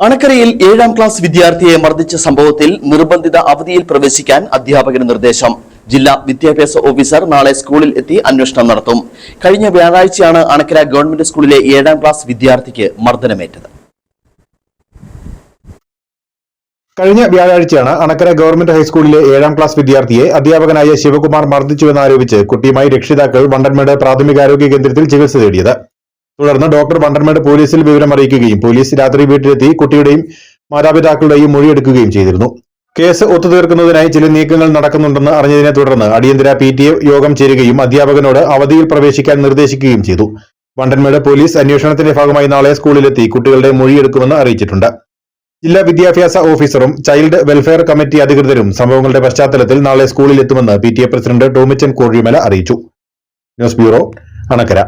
അണക്കരയിൽ 7ാം class വിദ്യാർത്ഥിയെ മർദ്ദിച്ച സംഭവത്തിൽ നിർബന്ധിത അവധിയിൽ പ്രവേശിക്കാൻ അധ്യാപകന് നിർദ്ദേശം. ജില്ലാ വിദ്യാഭ്യാസ ഓഫീസർ നാളെ സ്കൂളിൽ എത്തി അന്വേഷണം നടത്തും. കഴിഞ്ഞ വ്യാഴാഴ്ചയാണ് അണക്കര ഗവൺമെന്റ് സ്കൂളിലെ 7ാം ക്ലാസ് വിദ്യാർത്ഥിക്ക് മർദ്ദനമേറ്റത്. കഴിഞ്ഞ വ്യാഴാഴ്ചയാണ് അണക്കര ഗവൺമെന്റ് ഹൈസ്കൂളിലെ 7ാം ക്ലാസ് വിദ്യാർത്ഥിയെ അധ്യാപകനായ ശിവകുമാർ മർദ്ദിച്ചുവെന്നാരോപിച്ച് കുട്ടിയുമായി രക്ഷിതാക്കൾ വണ്ടൻമേട് പ്രാഥമികാരോഗ്യ കേന്ദ്രത്തിൽ ചികിത്സ തേടിയത്. തുടർന്ന് ഡോക്ടർ വണ്ടൻമേട് പോലീസിൽ വിവരം അറിയിക്കുകയും പോലീസ് രാത്രി വീട്ടിലെത്തി കുട്ടിയുടെയും മാതാപിതാക്കളുടെയും മൊഴിയെടുക്കുകയും ചെയ്തിരുന്നു. കേസ് ഒത്തുതീർക്കുന്നതിനായി ചില നീക്കങ്ങൾ നടക്കുന്നുണ്ടെന്ന് അറിഞ്ഞതിനെ തുടർന്ന് അടിയന്തര PTA യോഗം ചേരുകയും അധ്യാപകനോട് അവധിയിൽ പ്രവേശിക്കാൻ നിർദ്ദേശിക്കുകയും ചെയ്തു. വണ്ടൻമേട് പോലീസ് അന്വേഷണത്തിന്റെ ഭാഗമായി നാളെ സ്കൂളിലെത്തി കുട്ടികളുടെ മൊഴിയെടുക്കുമെന്ന് അറിയിച്ചിട്ടുണ്ട്. ജില്ലാ വിദ്യാഭ്യാസ ഓഫീസറും ചൈൽഡ് വെൽഫെയർ കമ്മിറ്റി അധികൃതരും സംഭവങ്ങളുടെ പശ്ചാത്തലത്തിൽ നാളെ സ്കൂളിലെത്തുമെന്ന് PTA പ്രസിഡന്റ് ടോമിച്ചൻ കോഴിമല അറിയിച്ചു. News bureau, Anakkara.